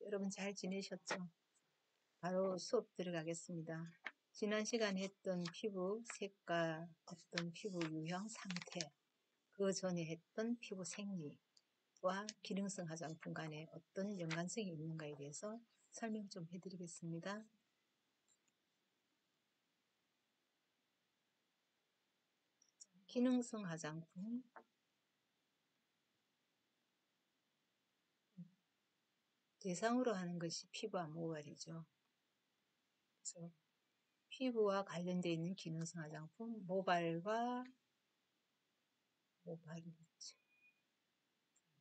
여러분 잘 지내셨죠? 바로 수업 들어가겠습니다. 지난 시간에 했던 피부 색과 어떤 피부 유형 상태, 그 전에 했던 피부 생리와 기능성 화장품 간에 어떤 연관성이 있는가에 대해서 설명 좀 해드리겠습니다. 기능성 화장품, 대상으로 하는 것이 피부와 모발이죠. 그래서 피부와 관련되어 있는 기능성 화장품, 모발이 있죠.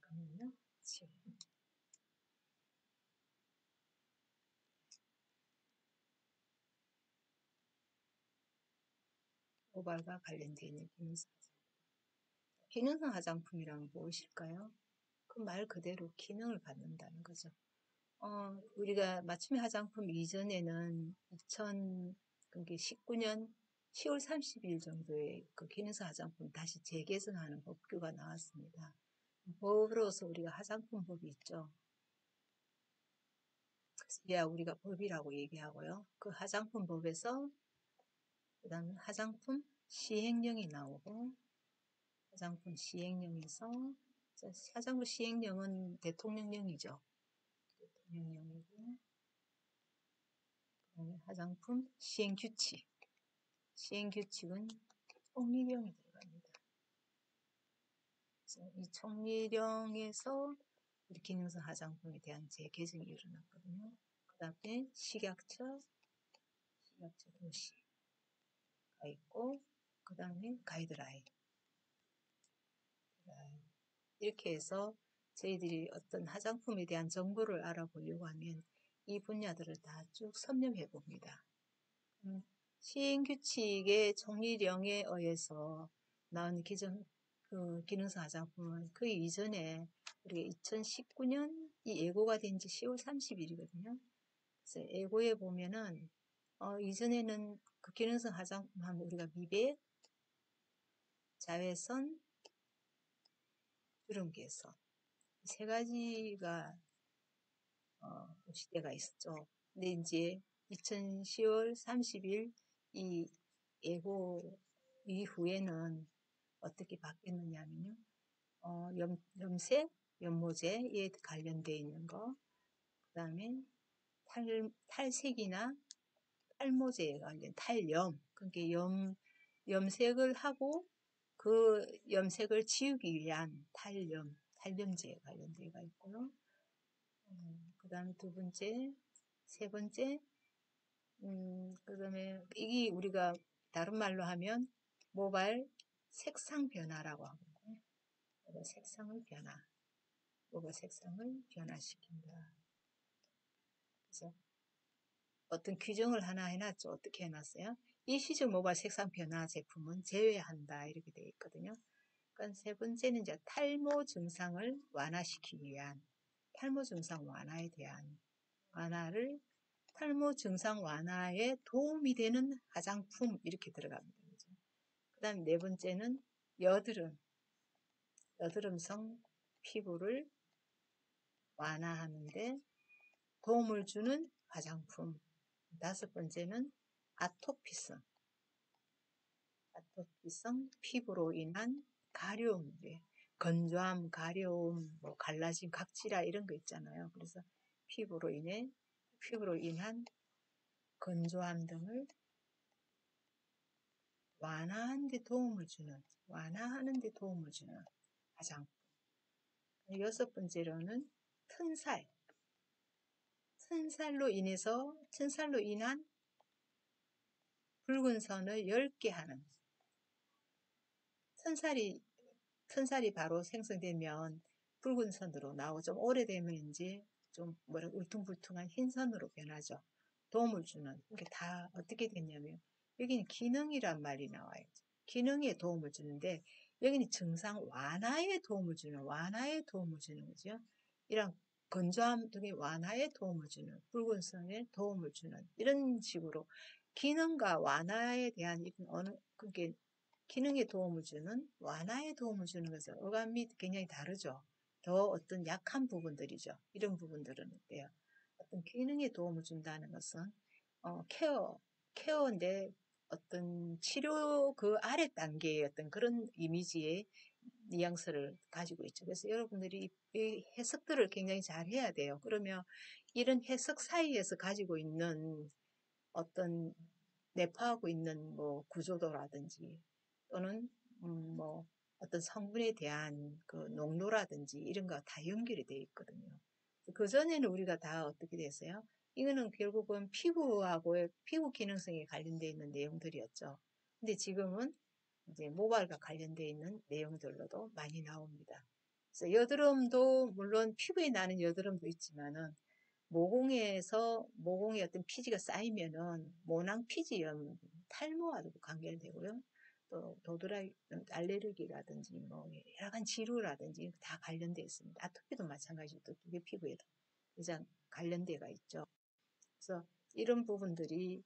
잠깐만요. 모발과 관련되어 있는 기능성 화장품. 기능성 화장품이란 무엇일까요? 그 말 그대로 기능을 받는다는 거죠. 우리가 맞춤의 화장품 이전에는 2019년 10월 30일 정도에 그 기능성 화장품 다시 재개정하는 법규가 나왔습니다. 법으로서 우리가 화장품법이 있죠. 그래서 우리가 법이라고 얘기하고요. 그 화장품법에서 그 다음에 화장품 시행령이 나오고, 화장품 시행령에서 화장품 시행령은 대통령령이죠. 대통령령이고, 그다음에 화장품 시행규칙. 시행규칙은 총리령이 들어갑니다. 그래서 이 총리령에서 우리 기능성 화장품에 대한 재개정이 일어났거든요. 그 다음에 식약처 도시가 있고, 그 다음에 가이드라인. 이렇게 해서 저희들이 어떤 화장품에 대한 정보를 알아보려고 하면 이 분야들을 다 쭉 섭렵해 봅니다. 시행규칙의 총리령에 의해서 나온 기능성 화장품은 그 이전에 우리가 2019년 이 예고가 된 지 10월 30일이거든요. 그래서 예고에 보면은 이전에는 그 기능성 화장품 하면 우리가 미백, 자외선, 주름 개선 세 가지가 시대가 있었죠. 근데 이제 2010월 30일 이 예고 이후에는 어떻게 바뀌었느냐면요. 염색, 연모제에 관련되어 있는 거, 그 다음에 탈색이나 탈모제에 관련 탈염, 그러니까 염색을 하고 그 염색을 지우기 위한 탈염제에 관련되어 있고요. 그 다음에 두 번째, 세 번째, 그 다음에 이게 우리가 다른 말로 하면 모발 색상 변화라고 하거든요. 모발 색상을 변화시킨다. 그래서 어떤 규정을 하나 해놨죠. 어떻게 해놨어요? 일시적 모발 색상 변화 제품은 제외한다. 이렇게 되어 있거든요. 그러니까 세 번째는 이제 탈모 증상을 완화시키기 위한 탈모 증상 완화에 대한 탈모 증상 완화에 도움이 되는 화장품 이렇게 들어갑니다. 그 다음 네 번째는 여드름성 피부를 완화하는데 도움을 주는 화장품. 다섯 번째는 아토피성 피부로 인한 가려움, 건조함, 가려움, 갈라짐, 각질화 이런 거 있잖아요. 그래서 피부로 인한 건조함 등을 완화하는 데 도움을 주는 화장품. 여섯 번째로는 튼살로 인한 붉은 선을 엷게 하는, 튼살이 바로 생성되면 붉은 선으로 나오고 좀 오래되면 이제 좀 울퉁불퉁한 흰 선으로 변하죠. 도움을 주는, 이게 다 어떻게 됐냐면 여기는 기능이란 말이 나와요. 기능에 도움을 주는데 여기는 증상 완화에 도움을 주는 거죠. 이런 건조함 등의 완화에 도움을 주는, 붉은 선에 도움을 주는 이런 식으로 기능과 완화에 대한 그게 기능에 도움을 주는, 완화에 도움을 주는 것은 어감이 굉장히 다르죠. 더 어떤 약한 부분들이죠. 이런 부분들은 어때요? 어떤 기능에 도움을 준다는 것은 케어인데 어떤 치료 그 아래 단계의 어떤 그런 이미지의 뉘앙스를 가지고 있죠. 그래서 여러분들이 이 해석들을 굉장히 잘 해야 돼요. 그러면 이런 해석 사이에서 가지고 있는 어떤 내포하고 있는 뭐 구조도라든지 또는 뭐 어떤 성분에 대한 그 농도라든지 이런 거 다 연결이 되어 있거든요. 그전에는 우리가 다 어떻게 됐어요? 이거는 결국은 피부하고 피부 기능성에 관련되어 있는 내용들이었죠. 근데 지금은 이제 모발과 관련되어 있는 내용들로도 많이 나옵니다. 그래서 여드름도 물론 피부에 나는 여드름도 있지만은 모공에 어떤 피지가 쌓이면은 모낭 피지염, 탈모와도 관계되고요. 또 도드라기 알레르기라든지 뭐 여러 가지 지루라든지 다 관련되어 있습니다. 아토피도 마찬가지로 또 두개 피부에도 가장 관련되어 있죠. 그래서 이런 부분들이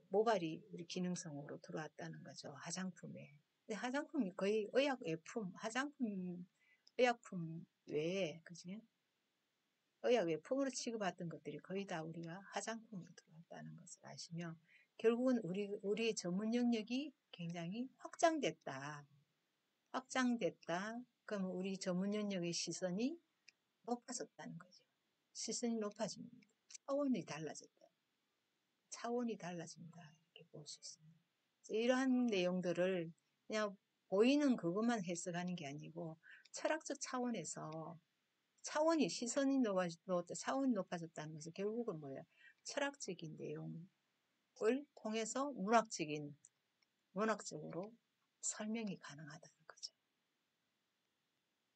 모발이 우리 기능성으로 들어왔다는 거죠. 화장품에. 근데 화장품이 거의 의약품 외에, 그지? 의약 외품으로 취급받던 것들이 거의 다 우리가 화장품으로 들어왔다는 것을 아시면 결국은 우리의 전문 영역이 굉장히 확장됐다. 확장됐다. 그러면 우리 전문 영역의 시선이 높아졌다는 거죠. 시선이 높아집니다. 차원이 달라졌다. 차원이 달라진다. 이렇게 볼 수 있습니다. 이러한 내용들을 그냥 보이는 그것만 해석하는 게 아니고 철학적 차원에서 차원이 높아졌다는 것은 결국은 뭐예요? 철학적인 내용을 통해서 문학적으로 설명이 가능하다는 거죠.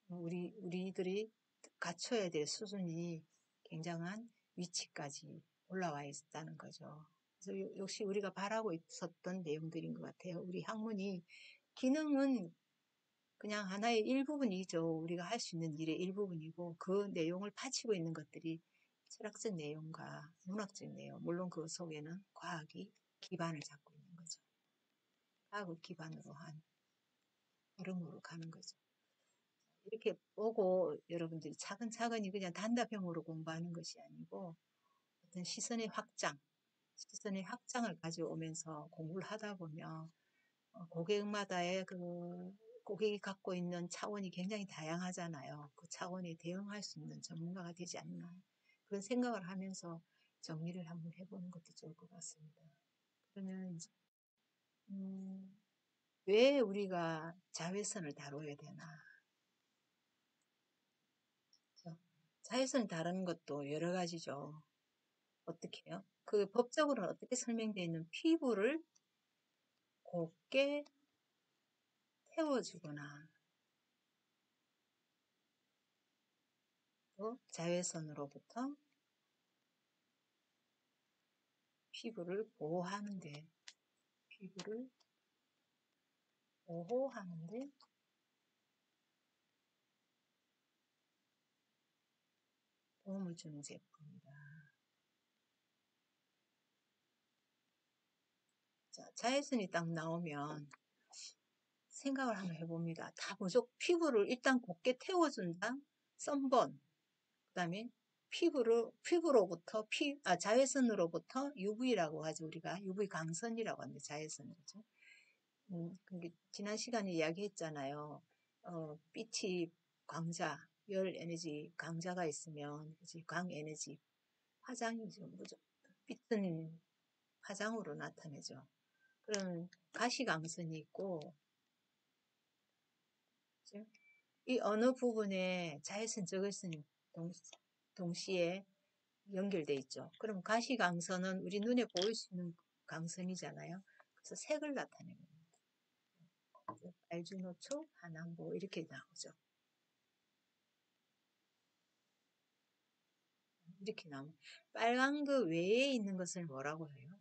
우리들이 갖춰야 될 수준이 굉장한 위치까지 올라와 있다는 거죠. 그래서 역시 우리가 바라고 있었던 내용들인 것 같아요. 우리 학문이 기능은 그냥 하나의 일부분이죠. 우리가 할 수 있는 일의 일부분이고 그 내용을 파치고 있는 것들이 철학적 내용과 문학적 내용, 물론 그 속에는 과학이 기반을 잡고 있는 거죠. 과학을 기반으로 한 흐름으로 가는 거죠. 이렇게 보고 여러분들이 차근차근히 그냥 단답형으로 공부하는 것이 아니고 어떤 시선의 확장을 가져오면서 공부를 하다 보면 고객마다의 고객이 갖고 있는 차원이 굉장히 다양하잖아요. 그 차원에 대응할 수 있는 전문가가 되지 않나. 그런 생각을 하면서 정리를 한번 해보는 것도 좋을 것 같습니다. 그러면 이제, 왜 우리가 자외선을 다뤄야 되나? 자외선을 다루는 것도 여러 가지죠. 어떻게 해요? 그 법적으로는 어떻게 설명되어 있는 피부를 곱게 태워주거나 또 자외선으로부터 피부를 보호하는데 도움을 주는 제품이다. 자, 자외선이 딱 나오면 생각을 한번 해봅니다. 다 무조건 피부를 일단 곱게 태워준다. 선번. 그 다음에 자외선으로부터 UV라고 하죠. 우리가 UV 강선이라고 하는데 자외선 그죠? 지난 시간에 이야기했잖아요. 빛이 열 에너지 강자가 있으면 그치? 광 에너지 화장이죠. 무조건 빛은 화장으로 나타내죠. 그럼 가시광선이 있고 그치? 이 어느 부분에 자외선 적외선이 동시에 연결돼 있죠. 그럼 가시광선은 우리 눈에 보일 수 있는 광선이잖아요. 그래서 색을 나타내는 거예요. 알주노초, 한암보 이렇게 나오죠. 이렇게 나오면 빨간 그 외에 있는 것을 뭐라고 해요?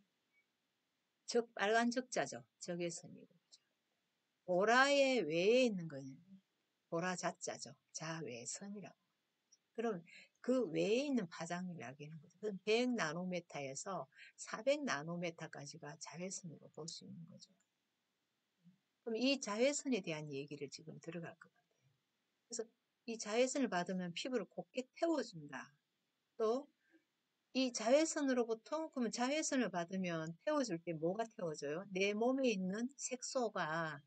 빨간 적자죠. 적외선이고. 보라의 외에 있는 거는 보라 자자죠. 자외선이라고. 그럼 그 외에 있는 파장을 이야기하는 거죠. 그럼 100나노메타에서 400나노메타까지가 자외선으로 볼 수 있는 거죠. 그럼 이 자외선에 대한 얘기를 지금 들어갈 것 같아요. 그래서 이 자외선을 받으면 피부를 곱게 태워준다. 또 이 자외선으로부터, 그러면 자외선을 받으면 태워줄 때 뭐가 태워져요? 내 몸에 있는 색소가,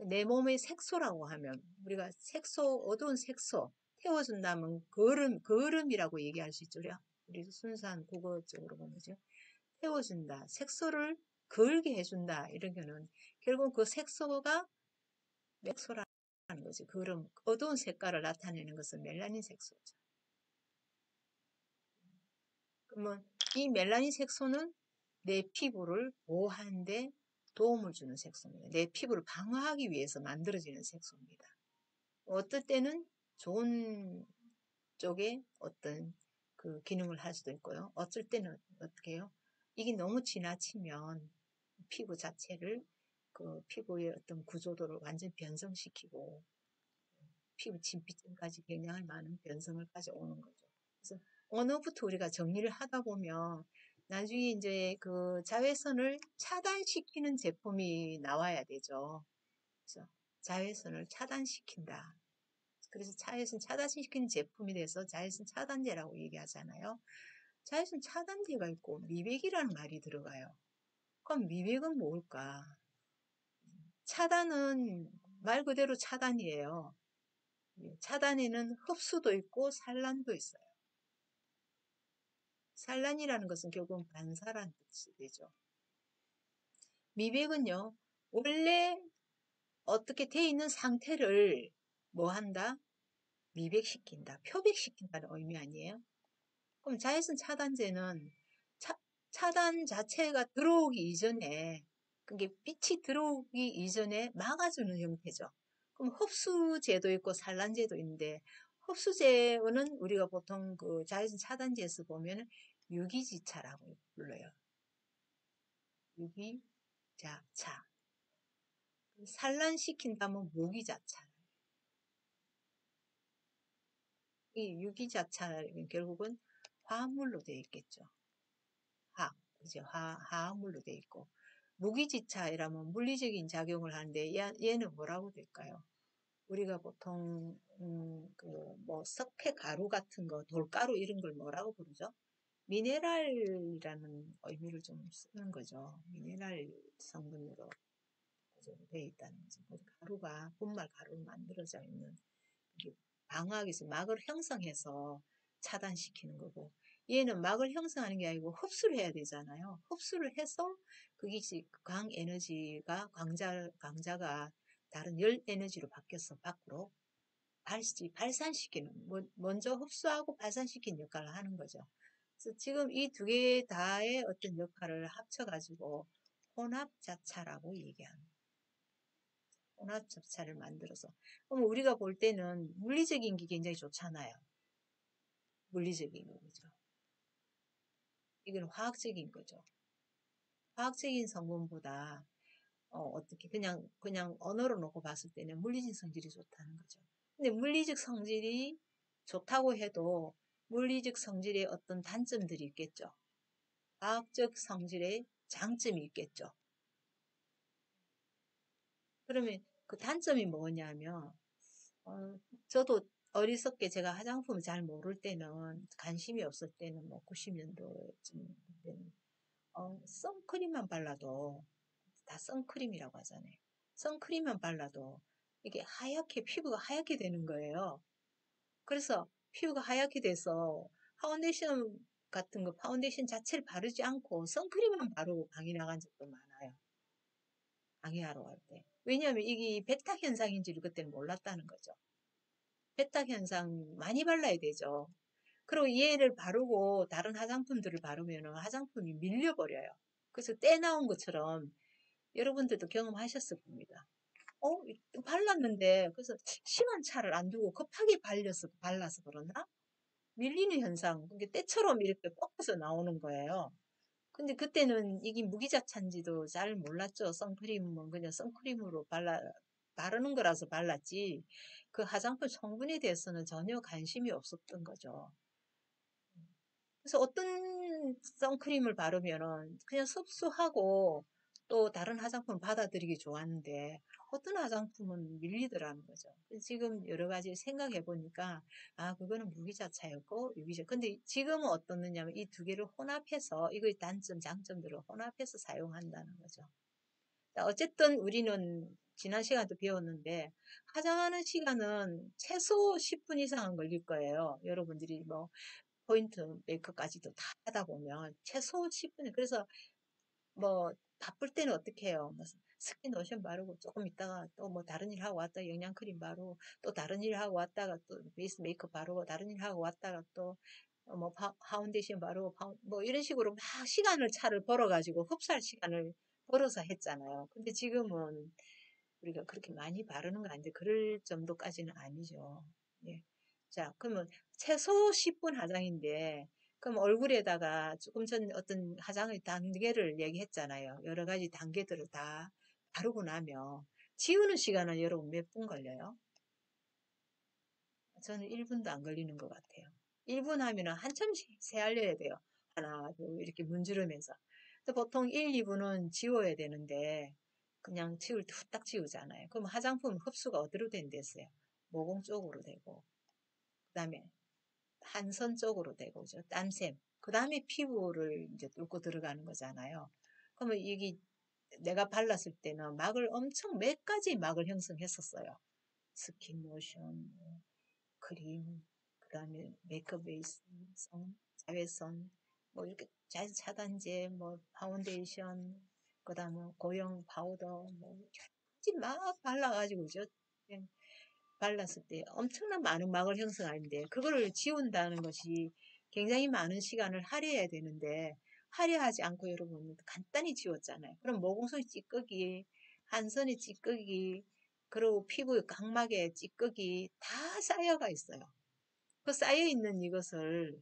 내 몸의 색소라고 하면, 우리가 색소, 어두운 색소 태워준다면 거름이라고 얘기할 수 있죠. 우리 순수한 국어적으로 보면죠. 태워준다. 색소를 그을게 해준다. 이런 거는 결국 그 색소가 색소라는 거지. 그름, 어두운 색깔을 나타내는 것은 멜라닌 색소죠. 그러면 이 멜라닌 색소는 내 피부를 보호하는 데 도움을 주는 색소입니다. 내 피부를 방어하기 위해서 만들어지는 색소입니다. 어떨 때는 좋은 쪽에 어떤 그 기능을 할 수도 있고요. 어쩔 때는 어떻게 해요? 이게 너무 지나치면 피부 자체를 그 피부의 어떤 구조도를 완전 변성시키고 피부 진피점까지 굉장히 많은 변성을 가져오는 거죠. 그래서 언어부터 우리가 정리를 하다 보면 나중에 이제 그 자외선을 차단시키는 제품이 나와야 되죠. 그래서 자외선을 차단시킨다. 그래서 자외선 차단시키는 제품이 돼서 자외선 차단제라고 얘기하잖아요. 자외선 차단제가 있고 미백이라는 말이 들어가요. 그럼 미백은 뭘까? 차단은 말 그대로 차단이에요. 차단에는 흡수도 있고 산란도 있어요. 산란이라는 것은 결국은 반사란 뜻이 되죠. 미백은요, 원래 어떻게 돼 있는 상태를 뭐 한다? 미백시킨다, 표백시킨다는 의미 아니에요? 그럼 자외선 차단제는 차단 자체가 들어오기 이전에, 그게 빛이 들어오기 이전에 막아주는 형태죠. 그럼 흡수제도 있고 산란제도 있는데, 흡수제는 우리가 보통 그 자외선 차단제에서 보면 유기지차라고 불러요. 유기자차. 산란시킨다면 무기자차. 이 유기자차는 결국은 화합물로 되어 있겠죠. 이제 화합물로 되어 있고. 무기지차이라면 물리적인 작용을 하는데 얘는 뭐라고 될까요? 우리가 보통 뭐 석회 가루 같은 거, 돌가루 이런 걸 뭐라고 부르죠? 미네랄이라는 의미를 좀 쓰는 거죠. 미네랄 성분으로 되어 있다는 거죠. 가루가 분말 가루로 만들어져 있는 방어하기 위해서 막을 형성해서 차단시키는 거고, 얘는 막을 형성하는 게 아니고 흡수를 해야 되잖아요. 흡수를 해서 그게 광 에너지가 광자가 다른 열 에너지로 바뀌어서 밖으로 발산시키는, 먼저 흡수하고 발산시키는 역할을 하는 거죠. 그래서 지금 이 두 개 다의 어떤 역할을 합쳐가지고 혼합자차라고 얘기합니다. 혼합자차를 만들어서. 그럼 우리가 볼 때는 물리적인 게 굉장히 좋잖아요. 물리적인 거죠. 이건 화학적인 거죠. 화학적인 성분보다 어떻게 그냥 언어로 놓고 봤을 때는 물리적 성질이 좋다는 거죠. 근데 물리적 성질이 좋다고 해도 물리적 성질의 어떤 단점들이 있겠죠. 화학적 성질의 장점이 있겠죠. 그러면 그 단점이 뭐냐면 저도 어리석게 제가 화장품을 잘 모를 때는 관심이 없을 때는 뭐 90년도쯤 때는 선크림만 발라도 다 선크림이라고 하잖아요. 선크림만 발라도 이게 피부가 하얗게 되는 거예요. 그래서 피부가 하얗게 돼서 파운데이션 같은 거 파운데이션 자체를 바르지 않고 선크림만 바르고 강의 나간 적도 많아요. 강의하러 갈 때. 왜냐하면 이게 백탁 현상인지를 그때는 몰랐다는 거죠. 백탁 현상 많이 발라야 되죠. 그리고 얘를 바르고 다른 화장품들을 바르면 화장품이 밀려버려요. 그래서 때 나온 것처럼 여러분들도 경험하셨을 겁니다. 발랐는데 그래서 시간 차를 안 두고 급하게 발라서 그러나 밀리는 현상, 그게 때처럼 이렇게 꺾여서 나오는 거예요. 근데 그때는 이게 무기자차인지도 잘 몰랐죠. 선크림은 그냥 선크림으로 바르는 거라서 발랐지 그 화장품 성분에 대해서는 전혀 관심이 없었던 거죠. 그래서 어떤 선크림을 바르면은 그냥 습수하고 또 다른 화장품 받아들이기 좋았는데 어떤 화장품은 밀리더라는 거죠. 지금 여러 가지 생각해 보니까 아 그거는 무기자차였고 유기자. 근데 지금은 어떻느냐면 이 두 개를 혼합해서 이거의 단점 장점들을 혼합해서 사용한다는 거죠. 어쨌든 우리는 지난 시간도 배웠는데 화장하는 시간은 최소 10분 이상은 걸릴 거예요. 여러분들이 뭐 포인트 메이크업까지도 다 하다 보면 최소 10분. 그래서 뭐 바쁠 때는 어떻게 해요? 뭐 스킨 로션 바르고 조금 있다가 또 뭐 다른 일 하고 왔다가 영양크림 바르고 또 다른 일 하고 왔다가 또 베이스 메이크업 바르고 다른 일 하고 왔다가 또 뭐 파운데이션 바르고 뭐 이런 식으로 막 시간을 차를 벌어가지고 흡수할 시간을 벌어서 했잖아요. 근데 지금은 우리가 그렇게 많이 바르는 거 아닌데 그럴 정도까지는 아니죠. 예. 자, 그러면 최소 10분 화장인데 그럼 얼굴에다가 조금 전 어떤 화장의 단계를 얘기했잖아요. 여러 가지 단계들을 다 바르고 나면 지우는 시간은 여러분 몇 분 걸려요? 저는 1분도 안 걸리는 것 같아요. 1분 하면은 한참씩 세알려야 돼요. 하나, 둘, 이렇게 문지르면서. 근데 보통 1, 2분은 지워야 되는데, 그냥 지울 때 후딱 지우잖아요. 그럼 화장품 흡수가 어디로 된댔어요? 모공 쪽으로 되고, 그 다음에 한선 쪽으로 되고, 그죠? 땀샘. 그 다음에 피부를 이제 뚫고 들어가는 거잖아요. 그러면 이게 내가 발랐을 때는 막을 엄청 몇 가지 막을 형성했었어요. 스킨 로션, 크림, 그 다음에 메이크업 베이스성, 자외선, 뭐 이렇게 차단제, 뭐 파운데이션, 그 다음에 고형 파우더, 뭐 여러 가지 막 발라가지고 그죠? 그냥 발랐을 때 엄청난 많은 막을 형성하는데 그거를 지운다는 것이 굉장히 많은 시간을 할애해야 되는데 할애하지 않고 여러분 간단히 지웠잖아요. 그럼 모공소의 찌꺼기, 한선의 찌꺼기, 그리고 피부 각막에 찌꺼기 다 쌓여가 있어요. 그 쌓여 있는 이것을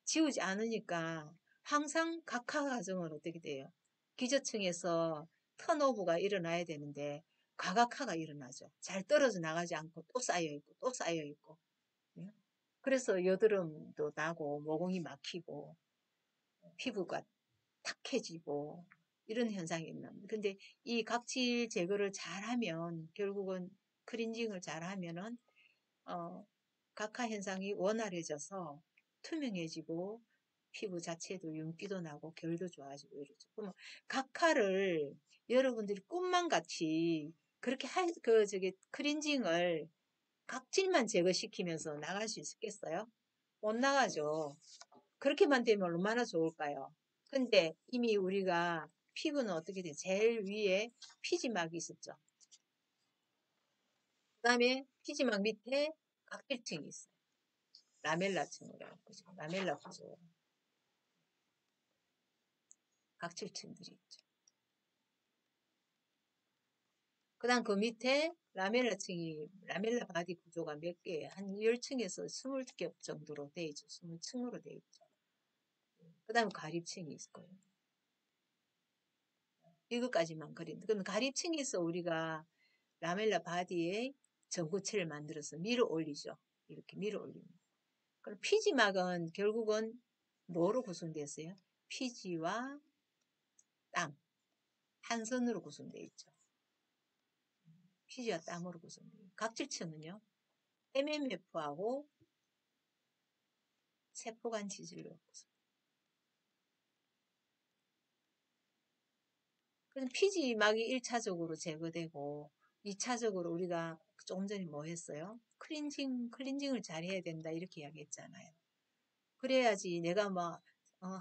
지우지 않으니까 항상 각하 과정은 어떻게 돼요? 기저층에서 턴오버가 일어나야 되는데 과각화가 일어나죠. 잘 떨어져 나가지 않고 또 쌓여 있고 또 쌓여 있고. 예? 그래서 여드름도 나고 모공이 막히고 피부가 탁해지고 이런 현상이 있는. 근데 이 각질 제거를 잘하면 결국은 클렌징을 잘하면은 각화 현상이 원활해져서 투명해지고 피부 자체도 윤기도 나고 결도 좋아지고 이러죠. 그러면 각화를 여러분들이 꿈만 같이 그렇게 클렌징을 각질만 제거시키면서 나갈 수 있겠어요? 못 나가죠. 그렇게만 되면 얼마나 좋을까요? 근데 이미 우리가 피부는 어떻게 돼? 제일 위에 피지막이 있었죠. 그 다음에 피지막 밑에 각질층이 있어요. 라멜라층으로 그죠? 라멜라 구조 각질층들이 있죠. 그다음 그 밑에 라멜라 바디 구조가 몇 개, 한 10층에서 20개 정도로 돼 있죠. 20층으로 돼 있죠. 그다음 가립층이 있을 거예요. 이것까지만 그린다. 그럼 가립층에서 우리가 라멜라 바디에 전구체를 만들어서 밀어 올리죠. 이렇게 밀어 올립니다. 그럼 피지막은 결국은 뭐로 구성되었어요? 피지와 땀, 한선으로 구성되어 있죠. 피지와 땀으로 구성돼요. 각질층은요, MMF하고 세포간 지질로 구성. 그래서 피지막이 1차적으로 제거되고 2차적으로 우리가 조금 전에 뭐 했어요? 클렌징을 잘 해야 된다 이렇게 이야기했잖아요. 그래야지 내가 뭐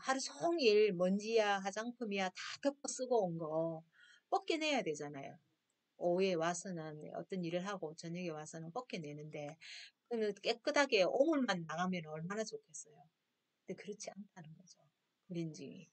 하루 종일 먼지야 화장품이야 다 덮어 쓰고 온 거 벗겨내야 되잖아요. 오후에 와서는 어떤 일을 하고 저녁에 와서는 벗겨내는데 깨끗하게 오물만 나가면 얼마나 좋겠어요. 근데 그렇지 않다는 거죠. 클렌징이.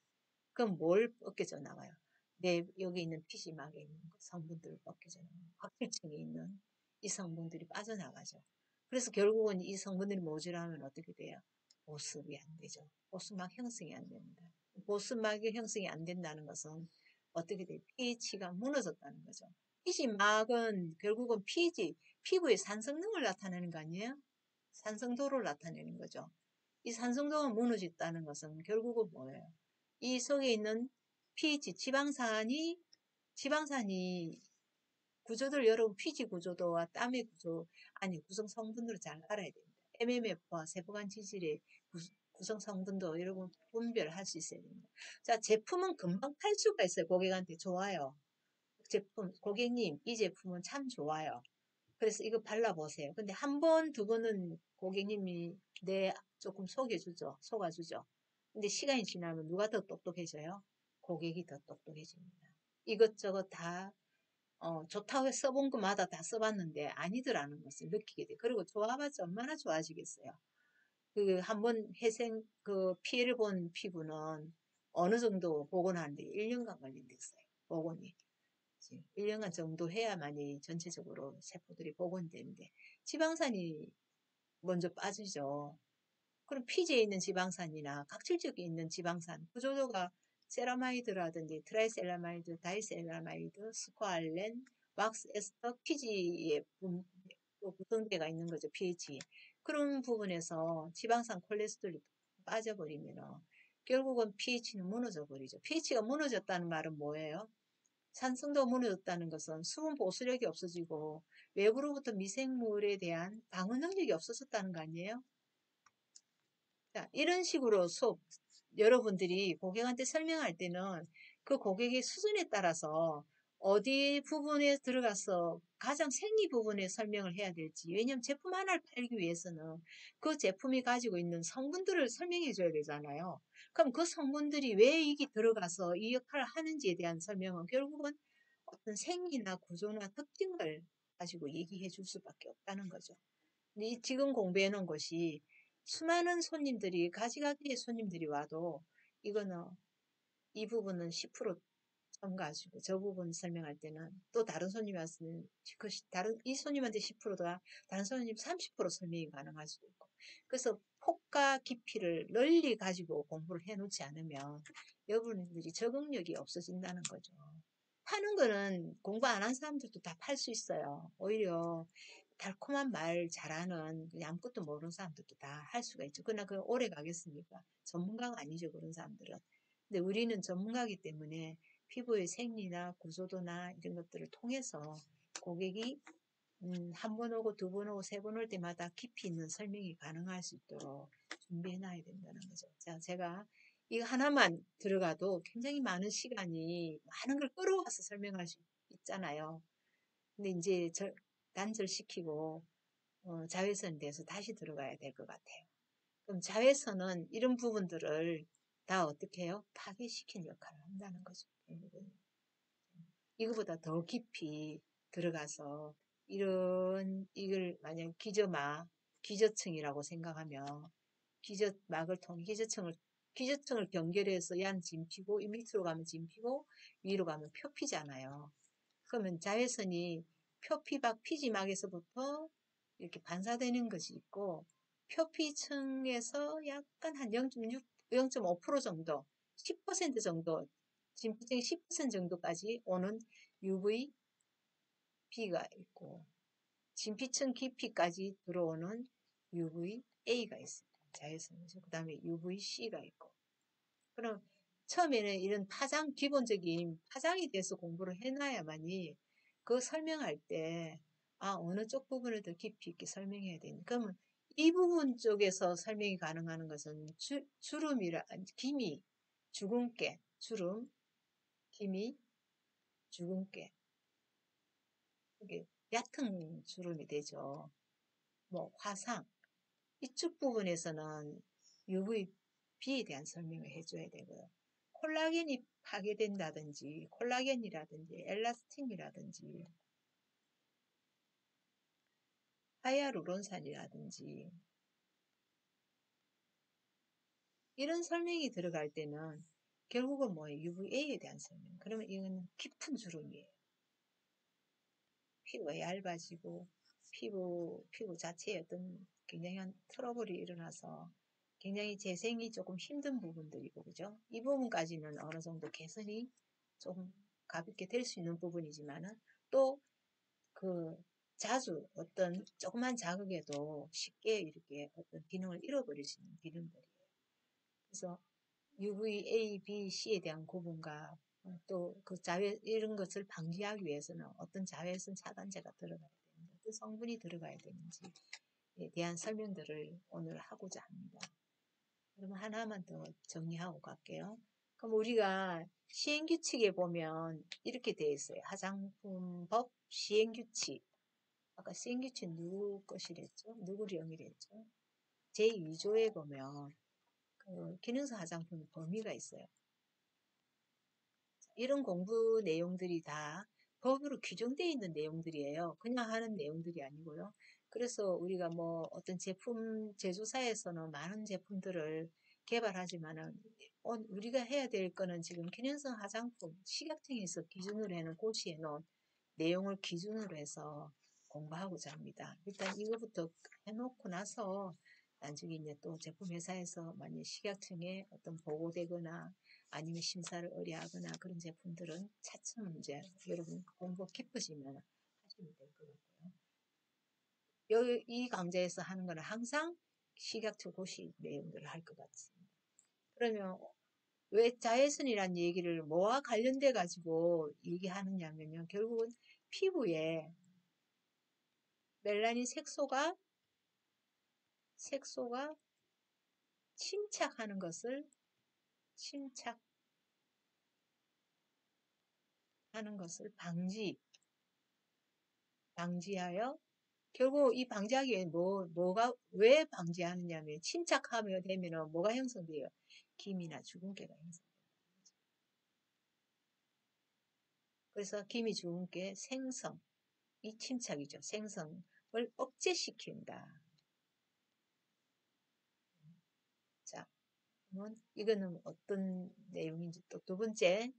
그럼 뭘 벗겨져 나가요? 내 여기 있는 피지막에 있는 성분들을 벗겨져 나가요. 각질층에 있는 이 성분들이 빠져나가죠. 그래서 결국은 이 성분들이 모자라면 어떻게 돼요? 보습이 안 되죠. 보습막 형성이 안 됩니다. 보습막이 형성이 안 된다는 것은 어떻게 돼요? pH가 무너졌다는 거죠. 피지막은 결국은 피부의 산성능을 나타내는 거 아니에요? 산성도를 나타내는 거죠. 이 산성도가 무너졌다는 것은 결국은 뭐예요? 이 속에 있는 pH, 지방산이 구조들 여러분 피지 구조도와 땀의 구조, 아니 구성 성분들을 잘 알아야 됩니다. MMF와 세포간 지질의 구성 성분도 여러분 분별할 수 있어야 됩니다. 자, 제품은 금방 팔 수가 있어요. 고객한테 좋아요. 제품, 고객님, 이 제품은 참 좋아요. 그래서 이거 발라보세요. 근데 한 번, 두 번은 고객님이 조금 속아주죠. 근데 시간이 지나면 누가 더 똑똑해져요? 고객이 더 똑똑해집니다. 이것저것 다 좋다고 써본 것마다 다 써봤는데 아니더라는 것을 느끼게 돼. 그리고 좋아봤자 얼마나 좋아지겠어요. 그 한번 피해를 본 피부는 어느 정도 복원하는데 1년간 걸린댔어요. 복원이. 1년간 정도 해야만이 전체적으로 세포들이 복원되는데 지방산이 먼저 빠지죠. 그럼 피지에 있는 지방산이나 각질적에 있는 지방산 구조도가 세라마이드라든지 트라이셀라마이드, 다이셀라마이드, 스코알렌, 왁스 에스터, 피지에 구성대가 있는 거죠. pH. 그런 부분에서 지방산 콜레스테롤이 빠져버리면 결국은 pH는 무너져 버리죠. pH가 무너졌다는 말은 뭐예요? 산성도가 무너졌다는 것은 수분 보수력이 없어지고 외부로부터 미생물에 대한 방어 능력이 없어졌다는 거 아니에요? 자, 이런 식으로 여러분들이 고객한테 설명할 때는 그 고객의 수준에 따라서 어디 부분에 들어가서 가장 생리 부분에 설명을 해야 될지. 왜냐하면 제품 하나를 팔기 위해서는 그 제품이 가지고 있는 성분들을 설명해 줘야 되잖아요. 그럼 그 성분들이 왜 이게 들어가서 이 역할을 하는지에 대한 설명은 결국은 어떤 생리나 구조나 특징을 가지고 얘기해 줄 수밖에 없다는 거죠. 지금 공부해 놓은 것이 수많은 손님들이 가지가지의 손님들이 와도 이거는 이 부분은 10% 첨가하시고 저 부분 설명할 때는 또 다른 손님이 왔으면 이 손님한테 10%가 다른 손님 30% 설명이 가능할 수도 있고 그래서 폭과 깊이를 널리 가지고 공부를 해 놓지 않으면 여러분들이 적응력이 없어진다는 거죠. 파는 거는 공부 안 한 사람들도 다 팔 수 있어요. 오히려 달콤한 말 잘하는 아무것도 모르는 사람들도 다 할 수가 있죠. 그러나 그 오래 가겠습니까? 전문가가 아니죠. 그런 사람들은. 근데 우리는 전문가이기 때문에 피부의 생리나 구조도나 이런 것들을 통해서 고객이 한 번 오고 두 번 오고 세 번 올 때마다 깊이 있는 설명이 가능할 수 있도록 준비해 놔야 된다는 거죠. 자, 제가 이거 하나만 들어가도 굉장히 많은 시간이 많은 걸 끌어와서 설명할 수 있잖아요. 근데 이제 단절시키고 자외선에 대해서 다시 들어가야 될 것 같아요. 그럼 자외선은 이런 부분들을 다 어떻게 해요? 파괴시키는 역할을 한다는 거죠. 이거보다 더 깊이 들어가서 이걸 만약 기저층이라고 생각하면 기저층을 연결해서 얘는 진피고 이 밑으로 가면 진피고 위로 가면 표피잖아요. 그러면 자외선이 피지막에서부터 이렇게 반사되는 것이 있고 표피층에서 약간 한 0.6, 0.5% 정도, 10% 정도, 진피층의 10% 정도까지 오는 UVB가 있고 진피층 깊이까지 들어오는 UVA가 있습니다. 자외선이죠. 그 다음에 UVC가 있고 그럼 처음에는 이런 기본적인 파장에 대해서 공부를 해놔야만이 그 설명할 때, 어느 쪽 부분을 더 깊이 있게 설명해야 되니. 그러면 이 부분 쪽에서 설명이 가능한 것은 기미, 주근깨, 주름, 기미, 주근깨. 이게 얕은 주름이 되죠. 뭐, 화상. 이쪽 부분에서는 UVB에 대한 설명을 해줘야 되고요. 콜라겐이 파괴된다든지 콜라겐이라든지 엘라스틴이라든지 하이아루론산이라든지 이런 설명이 들어갈 때는 결국은 뭐예요? UVA에 대한 설명. 그러면 이건 깊은 주름이에요. 피부가 얇아지고 피부 자체에 어떤 굉장한 트러블이 일어나서 굉장히 재생이 조금 힘든 부분들이고 그죠? 이 부분까지는 어느 정도 개선이 좀 가볍게 될 수 있는 부분이지만은 또 그 자주 어떤 조그만 자극에도 쉽게 이렇게 어떤 기능을 잃어버릴 수 있는 기능들이에요. 그래서 UVA, B, C에 대한 구분과 또 그 자외 이런 것을 방지하기 위해서는 어떤 자외선 차단제가 들어가야 되는지, 어떤 성분이 들어가야 되는지에 대한 설명들을 오늘 하고자 합니다. 그럼 하나만 더 정리하고 갈게요. 그럼 우리가 시행규칙에 보면 이렇게 되어 있어요. 화장품법 시행규칙. 아까 시행규칙 누구 것이랬죠? 누구 령이랬죠? 제2조에 보면 그 기능성 화장품 범위가 있어요. 이런 공부 내용들이 다 법으로 규정되어 있는 내용들이에요. 그냥 하는 내용들이 아니고요. 그래서 우리가 뭐 어떤 제품 제조사에서는 많은 제품들을 개발하지만은 우리가 해야 될 거는 지금 기능성 화장품 식약청에서 기준으로 해놓은 고시해 놓은 내용을 기준으로 해서 공부하고자 합니다. 일단 이거부터 해놓고 나서 나중에 이제 또 제품 회사에서 만약 식약청에 어떤 보고되거나 아니면 심사를 의뢰하거나 그런 제품들은 차츰 이제 여러분 공부 깊으시면 하시면 될 것 같고요. 여기 이 강좌에서 하는 거는 항상 식약처 고시 내용들을 할 것 같습니다. 그러면 왜 자외선이란 얘기를 뭐와 관련돼 가지고 얘기하느냐면요. 결국은 피부에 멜라닌 색소가 침착하는 것을 방지하여 결국 이 방지하기 위해 뭐가 왜 방지하느냐면 침착하며 되면은 뭐가 형성돼요? 기미나 주근깨가 형성돼요. 그래서 기미 주근깨 생성 이 침착이죠. 생성을 억제시킨다. 자, 그러면 이거는 어떤 내용인지 또 두 번째.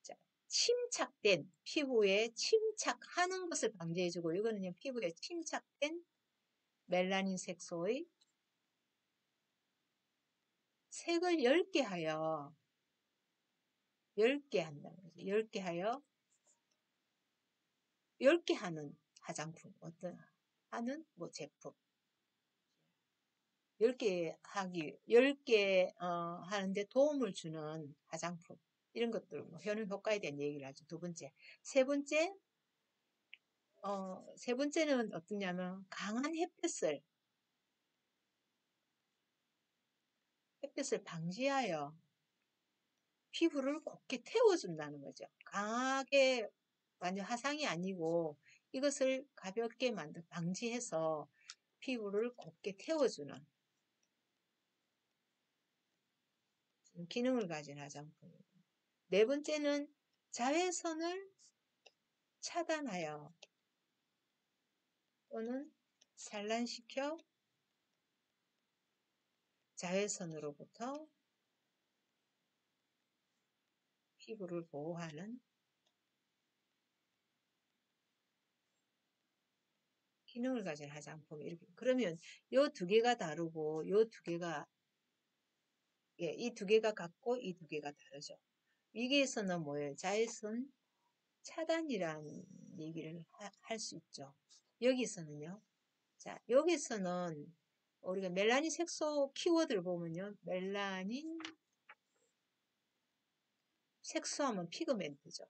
자, 침착된 피부에 침착하는 것을 방지해주고 이거는요 피부에 침착된 멜라닌 색소의 색을 10개 하여 10개 한다는 거죠. 10개 하여 10개 하는 화장품 어떤 하는 뭐 제품 10개 하는데 도움을 주는 화장품 이런 것들 뭐 효능 효과에 대한 얘기를 하죠. 두 번째. 세 번째는 어떠냐면 강한 햇볕을 방지하여 피부를 곱게 태워준다는 거죠. 강하게 완전 화상이 아니고 이것을 가볍게 방지해서 피부를 곱게 태워주는 기능을 가진 화장품입니다. 네 번째는 자외선을 차단하여 또는 산란시켜 자외선으로부터 피부를 보호하는 기능을 가진 화장품 이렇게 그러면 요 두 개가 다르고 요 두 개가 이 두 개가 같고 이 두 개가 다르죠. 위기에서는 뭐예요? 자외선 차단이라는 얘기를 할 수 있죠. 여기서는요. 자, 여기서는 우리가 멜라닌 색소 키워드를 보면요. 멜라닌 색소하면 피그멘트죠.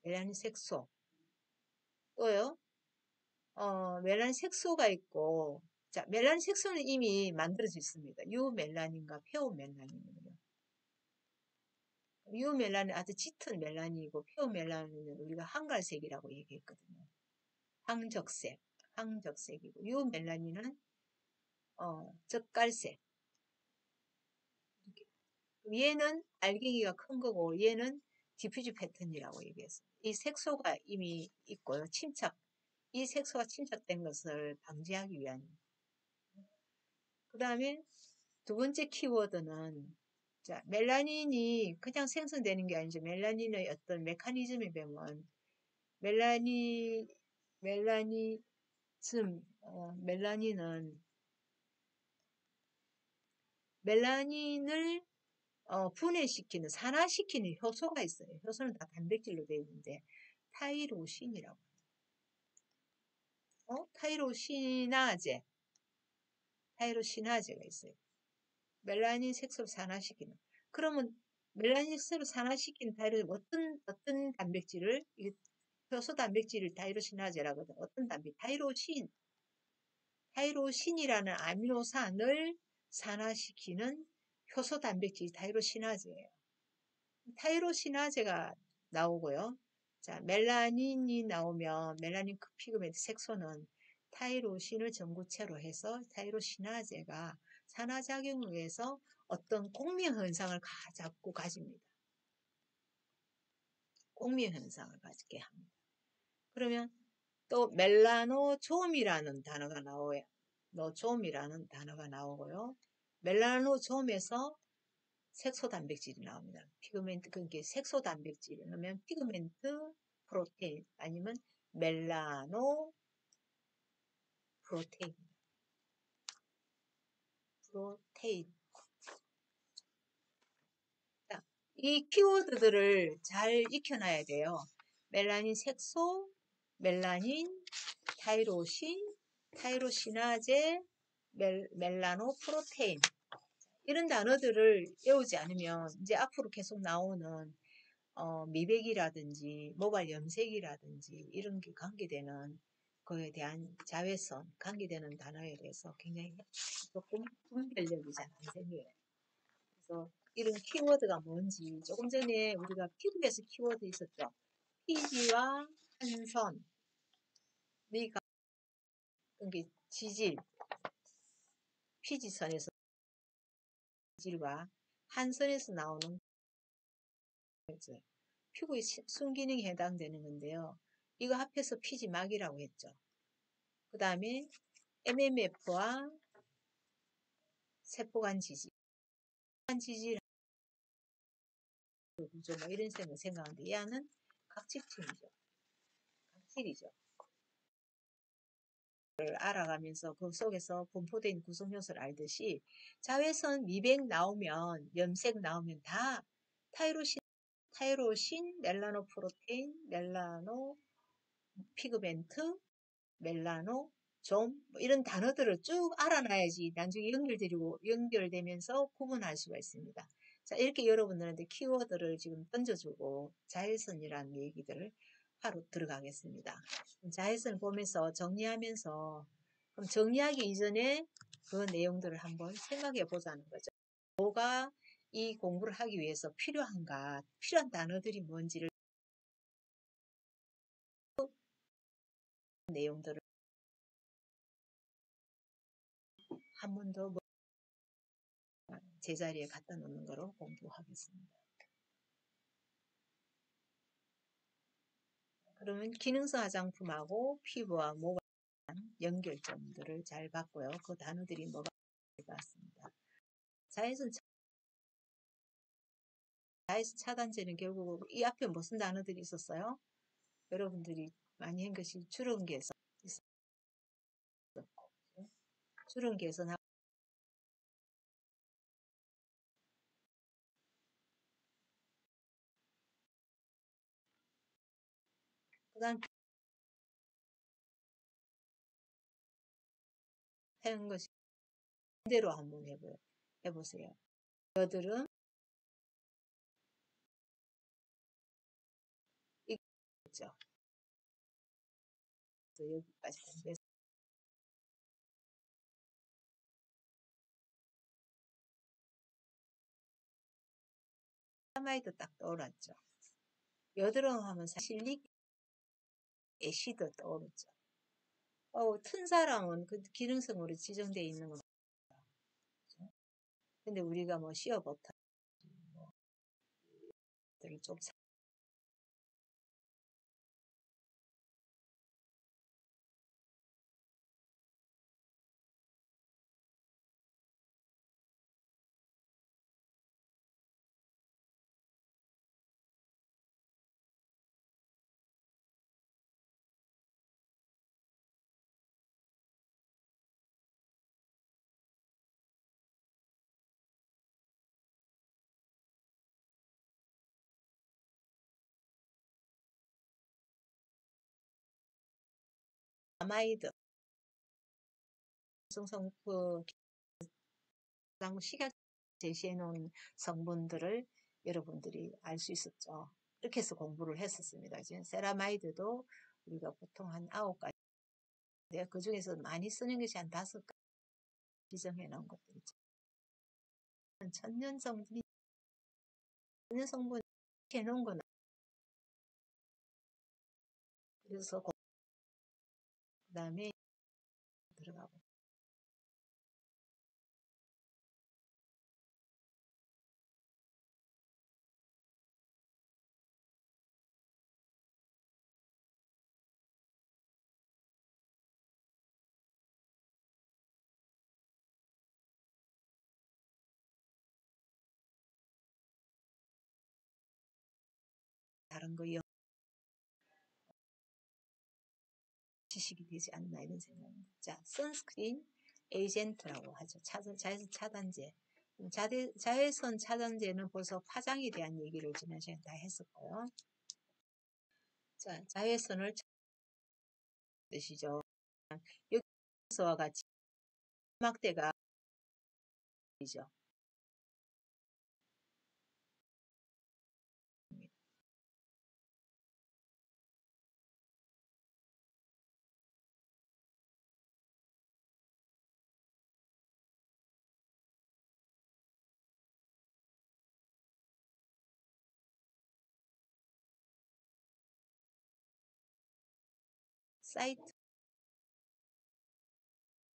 멜라닌 색소. 또요. 멜라닌 색소가 있고 자, 멜라닌 색소는 이미 만들어져 있습니다. 유멜라닌과 페오멜라닌이요. 유멜라닌 아주 짙은 멜라닌이고 페오멜라닌은 우리가 한갈색이라고 얘기했거든요. 황적색이고 유멜라닌은 젓갈색. 얘는 알갱이가 큰 거고 얘는 디퓨즈 패턴이라고 얘기했어요. 이 색소가 이미 있고요. 이 색소가 침착된 것을 방지하기 위한. 그 다음에 두 번째 키워드는 자, 멜라닌이 그냥 생성되는 게 아니죠. 멜라닌의 어떤 메커니즘에 보면 멜라니즘, 멜라닌을 분해시키는, 산화시키는 효소가 있어요. 효소는 다 단백질로 되어 있는데 타이로신이라고. 타이로시나제가 있어요. 멜라닌 색소를 산화시키는. 그러면 멜라닌 색소를 산화시킨 다이로 어떤 단백질을 효소 단백질을 다이로시나제라거든. 어떤 단백? 타이로신이라는 아미노산을 산화시키는 효소 단백질이 타이로시나제예요. 타이로시나제가 나오고요. 자, 멜라닌이 나오면 멜라닌 피그멘트 색소는 타이로신을 전구체로 해서 타이로시나제가 산화작용을 해서 어떤 공명 현상을 자꾸 가집니다. 공명 현상을 가지게 합니다. 그러면 또 멜라노좀이라는 단어가 나와요. 노좀이라는 단어가 나오고요. 멜라노좀에서 색소 단백질이 나옵니다. 피그멘트, 그게 색소 단백질, 그러면 피그멘트 프로테인 아니면 멜라노 프로테인. 자, 이 키워드들을 잘 익혀놔야 돼요. 멜라닌 색소, 멜라닌, 타이로신, 타이로시나제, 멜라노 프로테인. 이런 단어들을 외우지 않으면 이제 앞으로 계속 나오는 미백이라든지 모발 염색이라든지 이런 게 관계되는 그에 대한 자외선, 관계되는 단어에 대해서 굉장히 조금 분별력이 잘 안 생겨요. 그래서 이런 키워드가 뭔지 조금 전에 우리가 피부에서 키워드 있었죠. 피지와 한선, 미가, 그게 지질, 피지선에서 지질과 한선에서 나오는 피부의 순기능에 해당되는 건데요. 이거 합해서 피지막이라고 했죠. 그 다음에 MMF와 세포간 지질, 구조 뭐 이런 생각하는데 얘는 각질층이죠. 각질이죠. 알아가면서 그 속에서 분포된 구성요소를 알듯이 자외선 미백 나오면 염색 나오면 다 타이로신, 멜라노프로테인, 멜라노 피그멘트, 멜라노, 좀 뭐 이런 단어들을 쭉 알아놔야지 나중에 연결되면서 구분할 수가 있습니다. 자, 이렇게 여러분들한테 키워드를 지금 던져주고 자외선이라는 얘기들을 하러 들어가겠습니다. 자외선을 보면서 정리하면서 그럼 정리하기 이전에 그 내용들을 한번 생각해 보자는 거죠. 뭐가 이 공부를 하기 위해서 필요한가, 필요한 단어들이 뭔지를 내용들을 한 번 더 제자리에 갖다 놓는 거로 공부하겠습니다. 그러면 기능성 화장품하고 피부와 모발 연결점들을 잘 봤고요. 그 단어들이 뭐가 봤습니다. 자외선 차단제는 결국 이 앞에 무슨 단어들이 있었어요? 여러분들이 많이 한 것이 주름개선 있었고, 주름개선 그다음 하는 것이 그대로 한번 해보세요. 여드름 있죠. 여기까지 사마이도 딱 떠올랐죠. 여드름 하면 실릭 애시드 떠오르죠. 튼 사람은 그 기능성으로 지정되어 있는 거. 근데 우리가 뭐 시어버터 들을 좀 아마이드 성성 그 식약 제시해 놓은 성분들을 여러분들이 알 수 있었죠. 이렇게 해서 공부를 했었습니다. 지금 세라마이드도 우리가 보통 한 9가지, 그 중에서 많이 쓰는 것이 한 5가지 지정해 놓은 것들 있죠. 천연 성분이, 천연 성분 해 놓은 건, 그래서 그 다음에 들어가고. 다른 거 지식이 되지 않나 이런 생각입니다. 자, 선스크린 에이전트라고 하죠. 자외선 차단제. 자외선 차단제는 벌써 화장에 대한 얘기를 지난 시간에 다 했었고요. 자, 자외선을 뜻이죠. 여기서와 같이 막대가 이죠. 사이트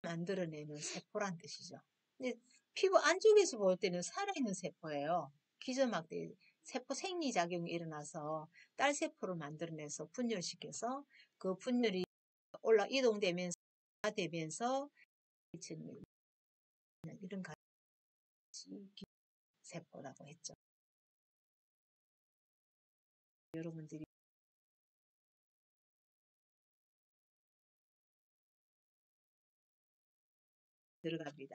만들어내는 세포란 뜻이죠. 근데 피부 안쪽에서 볼 때는 살아있는 세포예요. 기저막대 세포 생리작용이 일어나서 딸세포를 만들어내서 분열시켜서 그 분열이 이동되면서 되면서 이런 가지 세포라고 했죠. 여러분들이 들어갑니다.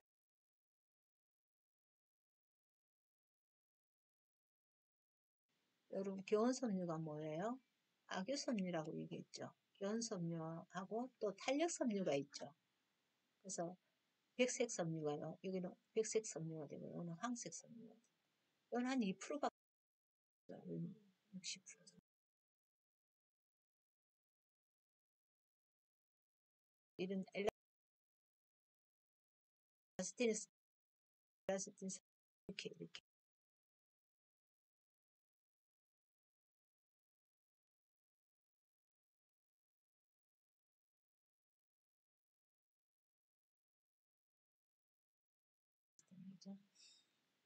여러분 교원섬유가 뭐예요? 악유섬유라고 얘기했죠. 교원섬유하고 또 탄력섬유가 있죠. 그래서 백색섬유가 여기는 백색섬유가 되고 여기는 황색섬유가 되고 이건 한 2%가 60%. 이런 엘라스틴 이렇게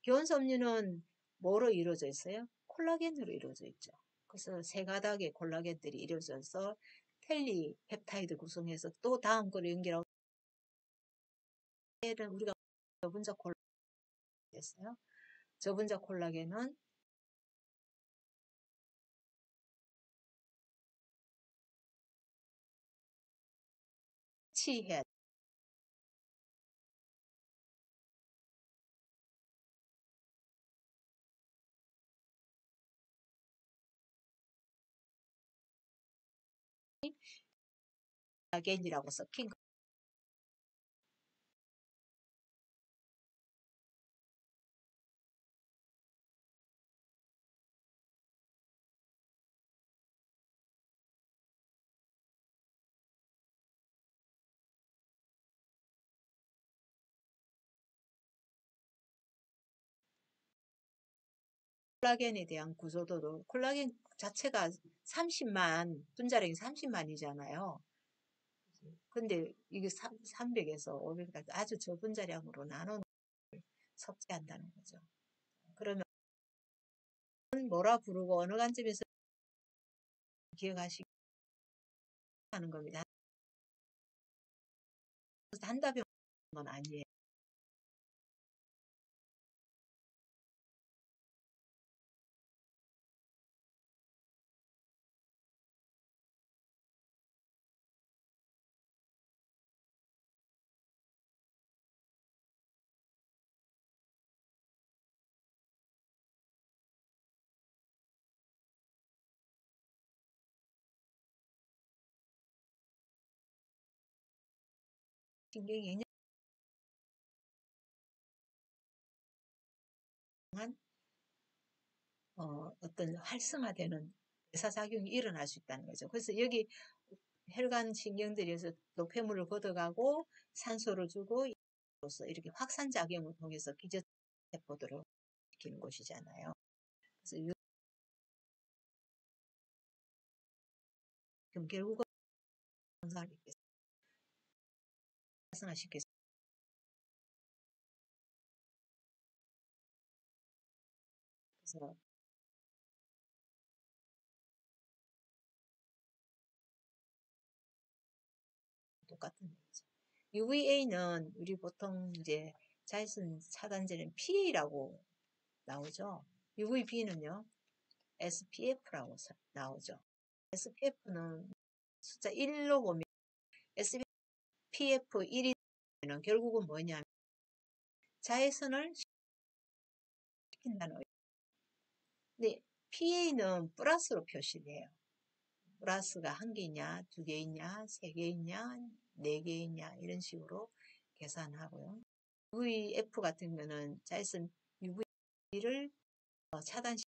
교원섬유는 뭐로 이루어져 있어요? 콜라겐으로 이루어져 있죠. 그래서 세 가닥의 콜라겐들이 이루어져서 텔리 펩타이드 구성해서 또 다음 거로 연결하고 우리가 저분자 콜라겐 됐어요. 저분자 콜라겐은 치해야 콜라겐이라고 섞인 거. 콜라겐에 대한 구조도도 콜라겐 자체가 30만 분자량이 30만이잖아요. 근데 이게 300에서 500까지 아주 저분자량으로 나눠 섭취한다는 거죠. 그러면 뭐라 부르고 어느 관점에서 기억하시기 하는 겁니다. 한다병 건 아니에요. 신경이 어떤 활성화되는 대사작용이 일어날 수 있다는 거죠. 그래서 여기 혈관 신경들에서 노폐물을 걷어가고 산소를 주고 로서 이렇게 확산작용을 통해서 기저세포들을 시키는 곳이잖아요. 그래서 그럼 결국은 활성화시켜서 그래서 똑같은 얘기죠. UVA는 우리 보통 이제 자외선 차단제는 PA라고 나오죠. UVB는요, SPF라고 나오죠. SPF는 숫자 1로 보면 SPF 1이면 결국은 뭐냐면 자외선을 시킨다는 거예요. 근데 PA는 플러스로 표시돼요. 플러스가 한 개냐, 두 개 있냐, 세 개 있냐, 네 개 있냐 이런 식으로 계산하고요. UVF 같은 거는 자외선 UV를 차단시켜서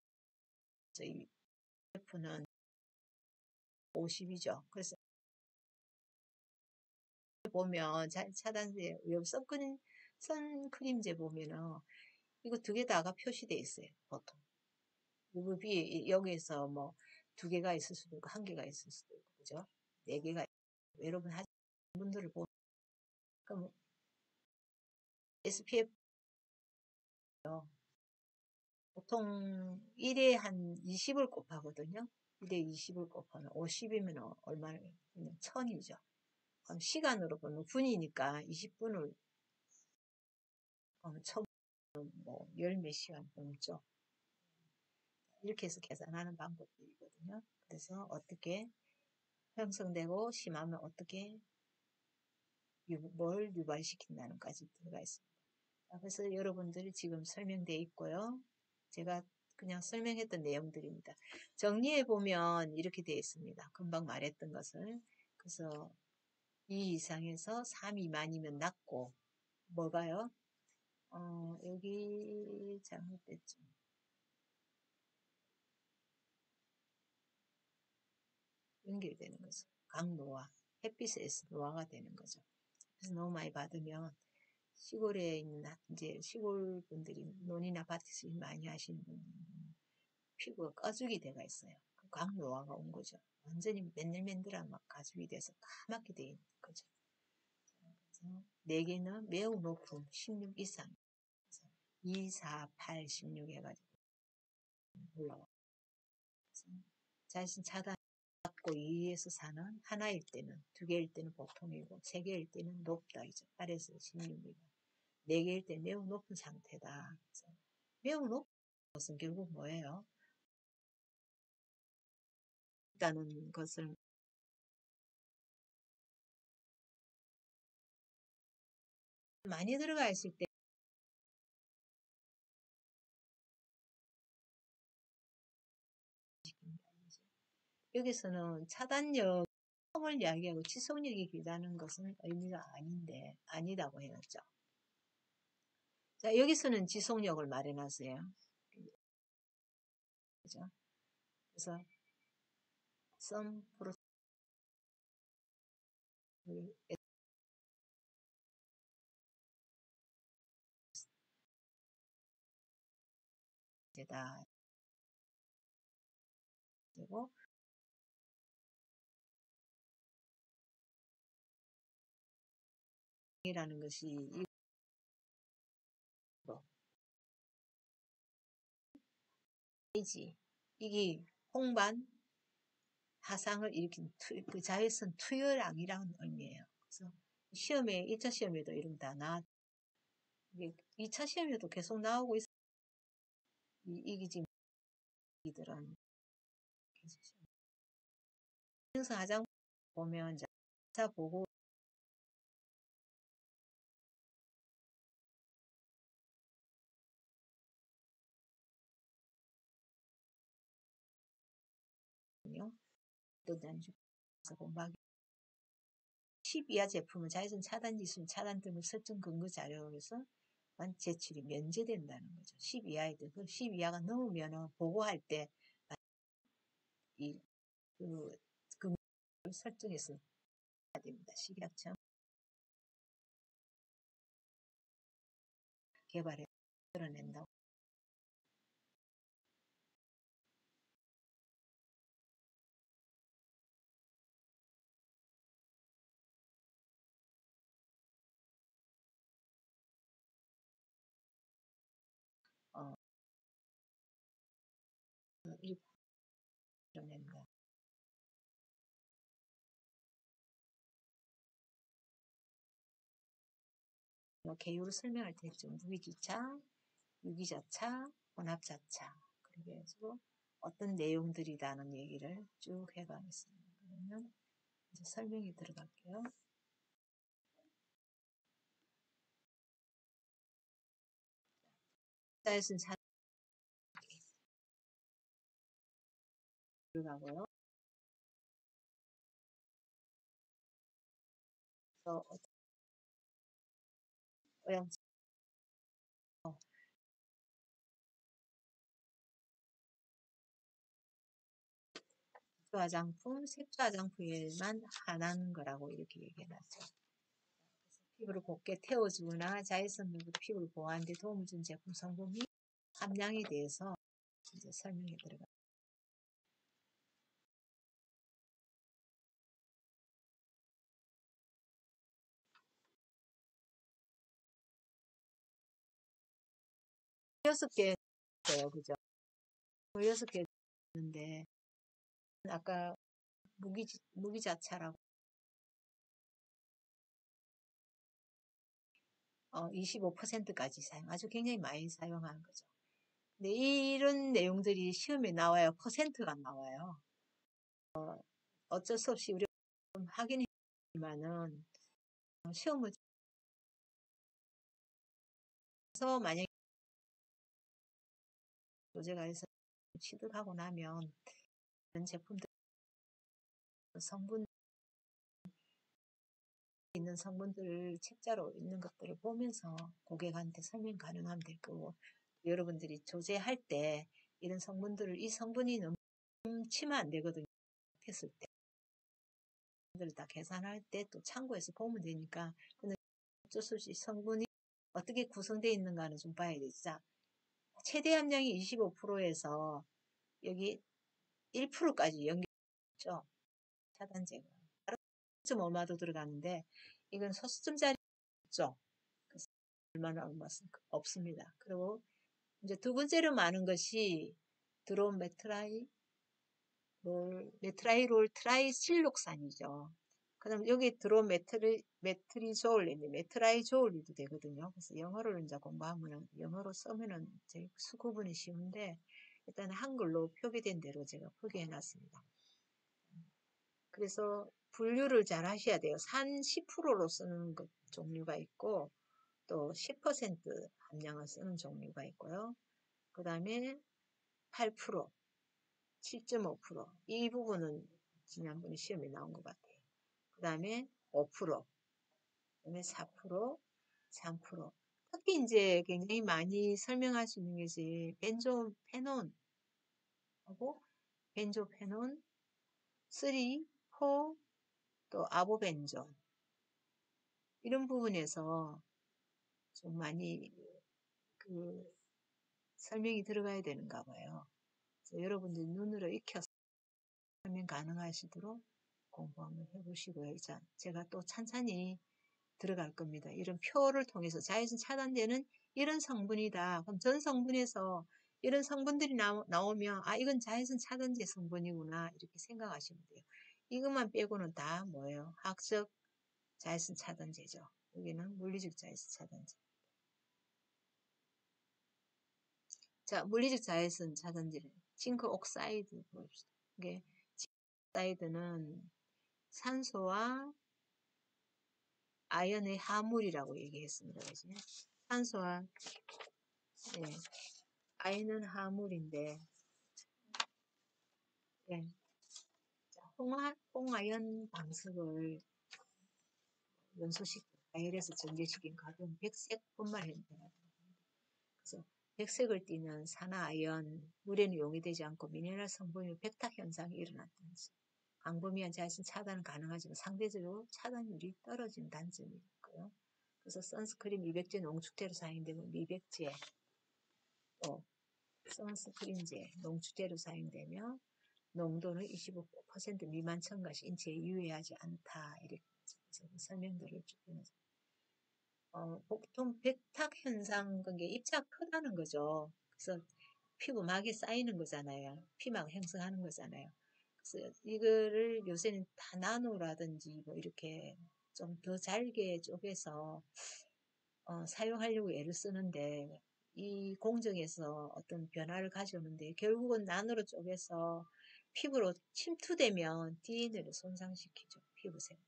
F는 50이죠. 그래서 보면 차단제 선크림제 보면은 이거 두 개 다가 표시돼 있어요. 보통 UVB 여기에서 뭐 두 개가 있을 수도 있고 한 개가 있을 수도 있고 그죠? 네 개가 있고. 여러분 하시는 분들을 보면 그럼 SPF 보통 1에 한 20을 곱하거든요. 1에 20을 곱하면 50이면 얼마나 1000이죠. 그럼 시간으로 보면 분이니까 20분을 처음 뭐열 몇 시간 넘죠. 이렇게 해서 계산하는 방법들이거든요. 그래서 어떻게 형성되고 심하면 어떻게 뭘 유발시킨다는까지 들어가 있습니다. 그래서 여러분들이 지금 설명되어 있고요. 제가 그냥 설명했던 내용들입니다. 정리해 보면 이렇게 되어 있습니다. 금방 말했던 것을. 그래서 2 이상에서 3 미만이면 낮고 뭐가요? 여기 잘못됐죠. 연결되는 거죠. 강노화, 햇빛에서 노화가 되는 거죠. 그래서 너무 많이 받으면 시골에 있는 이제 시골 분들이 논이나 밭에서 일 많이 하시는 분들은 피부가 꺼죽이 돼가 있어요. 그 강노화가 온 거죠. 완전히 맨들맨들한 막 가죽이 돼서 까맣게 돼 있는 거죠. 그래서 4개는 매우 높은 16 이상. 2, 4, 8, 16 해가지고 올라와. 자신 차단 받고 2에서 4는 하나일 때는, 2개일 때는 보통이고, 3개일 때는 높다. 이죠. 8에서 16미만. 4개일 때 매우 높은 상태다. 그래서 매우 높은 것은 결국 뭐예요? 있다는 것을 많이 들어가 있을 때 여기서는 차단력을 이야기하고 지속력이 길다는 것은 의미가 아닌데 아니다고 해놨죠. 자, 여기서는 지속력을 말해놨어요. 그죠? 그래서 some 프로세스다 되고 이라는 것이 이지 이게 홍반 하상을 일으킨 그 자외선 투여량이라는 의미예요. 그래서 시험에 1차 시험에도 이런 다 나. 2차 시험에도 계속 나오고 있어요. 이게 지금 이들은 그래서 하장 보면 자 보고 또 단주 공부하기 10 이하 제품은 자외선 차단 지수 차단 등을 설정 근거 자료에서 제출이 면제된다는 거죠. 10 이하이든, 그 10 이하가 넘으면은 보고할 때, 이, 금액을 설정해서 해야 됩니다. 식약청 개발해 드러낸다고. 어, 일부 드러낸다. 개요를 설명할 때 좀 무기지차, 유기자차, 혼합자차, 그렇게 해서 어떤 내용들이라는 얘기를 쭉 해가겠습니다. 그러면 이제 설명이 들어갈게요. 자에서는 자 들어가고요. 그래서 어양 화장품, 색조 화장품에만 한하는 거라고 이렇게 얘기해놨죠. 피부를 곱게 태워주거나 자외선으로 피부를 보호하는 데 도움을 준 제품 성분이 함량에 대해서 이제 설명에 들어가. 여섯 개 있어요, 그죠? 6개 있는데 아까 무기자차라고 25%까지 사용, 아주 굉장히 많이 사용하는 거죠. 근데 이런 내용들이 시험에 나와요. 퍼센트가 나와요. 어쩔 수 없이 우리가 하긴 했지만은 시험을 해서 만약에 교재가 해서 취득하고 나면 이런 제품들 성분 있는 성분들 책자로 있는 것들을 보면서 고객한테 설명 가능하면 될 거고, 여러분들이 조제할 때 이런 성분들을 이 성분이 넘치면 안 되거든요. 했을 때 다 계산할 때 또 참고해서 보면 되니까. 근데 어쩔 수 없이 성분이 어떻게 구성되어 있는가는 좀 봐야 되죠. 최대 함량이 25%에서 여기 1%까지 연결했죠. 차단제가. 좀 얼마도 들어가는데 이건 소수점짜리 없죠. 얼마나 없습니다. 그리고 이제 두 번째로 많은 것이 드론 메트라이롤 트라이실록산이죠. 그다음 여기 드론 메트리졸, 메트라이졸도 되거든요. 그래서 영어를 이제 공부하면 영어로 쓰면은 제 수구분이 쉬운데 일단 한글로 표기된 대로 제가 표기해놨습니다. 그래서 분류를 잘 하셔야 돼요. 산 10%로 쓰는 것 종류가 있고 또 10% 함량을 쓰는 종류가 있고요. 그 다음에 8%, 7.5%이 부분은 지난번에 시험에 나온 것 같아요. 그 다음에 5%, 그 다음에 4%, 3%. 특히 이제 굉장히 많이 설명할 수 있는 것이 벤조페논하고 벤조페논 3, 4, 또 아보벤존 이런 부분에서 좀 많이 그 설명이 들어가야 되는가 봐요. 여러분들 눈으로 익혀서 설명 가능하시도록 공부 한번 해보시고요. 제가 또 찬찬히 들어갈 겁니다. 이런 표를 통해서 자외선 차단제는 이런 성분이다. 그럼 전 성분에서 이런 성분들이 나오면 아 이건 자외선 차단제 성분이구나 이렇게 생각하시면 돼요. 이것만 빼고는 다 뭐예요? 화학적 자외선 차단제죠. 여기는 물리적 자외선 차단제. 자, 물리적 자외선 차단제를 징크 옥사이드 보십시다. 이게 징크 옥사이드는 산소와 아연의 화물이라고 얘기했습니다. 그죠? 산소와 예, 아연은 화물인데 예, 홍아연 방석을 연소식 가열해서 전개시킨 가벼운 백색 분말입니다. 그래서 백색을 띠는 산화아연, 물에는 용이되지 않고 미네랄 성분이 백탁 현상이 일어났다는 광범위한 자외선 차단은 가능하지만 상대적으로 차단율이 떨어진 단점이 있고요. 그래서 선스크린 미백제 농축제로 사용되면 미백제, 또 선스크린제 농축제로 사용되며 농도는 25% 미만 첨가시 인체에 유해하지 않다. 이렇게 설명들을 주면서 보통 백탁 현상 그게 입자가 크다는 거죠. 그래서 피부막에 쌓이는 거잖아요. 피막 형성하는 거잖아요. 그래서 이거를 요새는 다 나노라든지 뭐 이렇게 좀 더 잘게 쪼개서 사용하려고 애를 쓰는데 이 공정에서 어떤 변화를 가져오는데 결국은 나노로 쪼개서 피부로 침투되면 DNA를 손상시키죠. 피부색.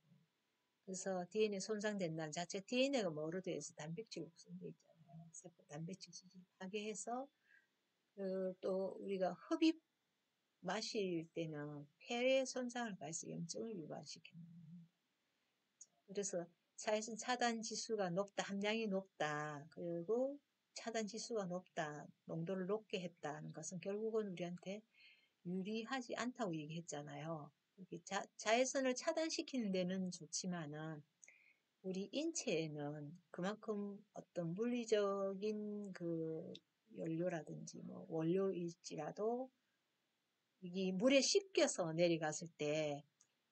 그래서 DNA 손상된다는 자체 DNA가 뭐로 되어 있어 단백질 구성되어 있잖아요. 세포 단백질 수질 파괴해서 또 우리가 흡입 마실 때는 폐의 손상을 가해서 염증을 유발시키는 겁니다. 그래서 자외선 차단 지수가 높다, 함량이 높다, 그리고 차단 지수가 높다, 농도를 높게 했다는 것은 결국은 우리한테 유리하지 않다고 얘기했잖아요. 자외선을 차단시키는 데는 좋지만은 우리 인체에는 그만큼 어떤 물리적인 그 연료라든지 뭐 원료일지라도 이게 물에 씻겨서 내려갔을 때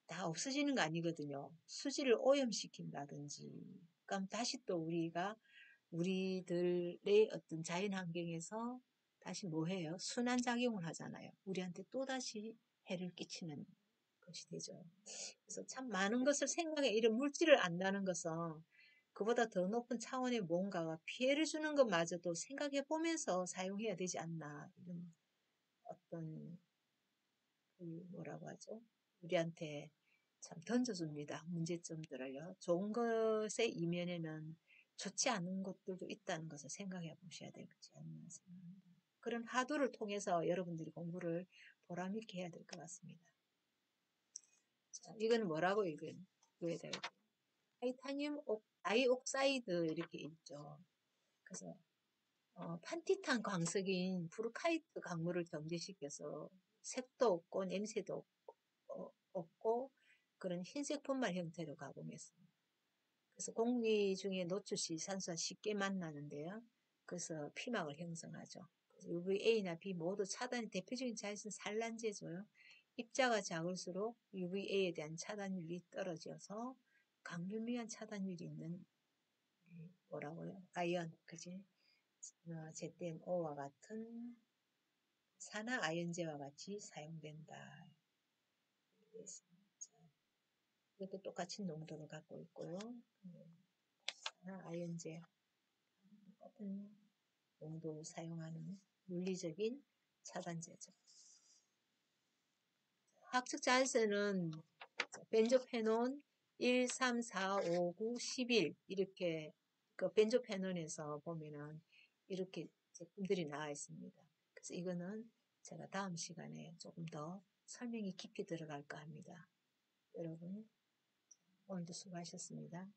다 없어지는 거 아니거든요. 수질을 오염시킨다든지. 그럼 다시 또 우리들의 어떤 자연 환경에서 다시 뭐 해요? 순환작용을 하잖아요. 우리한테 또다시 해를 끼치는 것이 되죠. 그래서 참 많은 것을 생각해. 이런 물질을 안다는 것은 그보다 더 높은 차원의 뭔가가 피해를 주는 것마저도 생각해 보면서 사용해야 되지 않나. 이런 어떤 뭐라고 하죠? 우리한테 참 던져줍니다. 문제점들을요. 좋은 것의 이면에는 좋지 않은 것들도 있다는 것을 생각해 보셔야 되지 않나 생각합니다. 그런 화두를 통해서 여러분들이 공부를 보람있게 해야 될 것 같습니다. 자, 이건 뭐라고 읽어야 돼요? 타이타늄 다이옥사이드 이렇게 읽죠. 그래서 판티탄 광석인 브루카이트 강물을 정제시켜서 색도 없고 냄새도 없고 그런 흰색 분말 형태로 가공했습니다. 그래서 공기 중에 노출 시 산소와 쉽게 만나는데요. 그래서 피막을 형성하죠. UVA나 B 모두 차단의 대표적인 자외선 산란제죠요. 입자가 작을수록 UVA에 대한 차단율이 떨어져서 강균미한 차단율이 있는 뭐라고요? 아이언, 그지? ZNO와 같은 산화 아연제와 같이 사용된다. 이것도 똑같은 농도를 갖고 있고요. 산화 아연제 똑같은 농도를 사용하는 물리적인 차단제죠. 학적 자외선은 벤조페논 1, 3, 4, 5, 9, 11 이렇게 그 벤조페논에서 보면은 이렇게 제품들이 나와 있습니다. 그래서 이거는 제가 다음 시간에 조금 더 설명이 깊이 들어갈까 합니다. 여러분 오늘도 수고하셨습니다.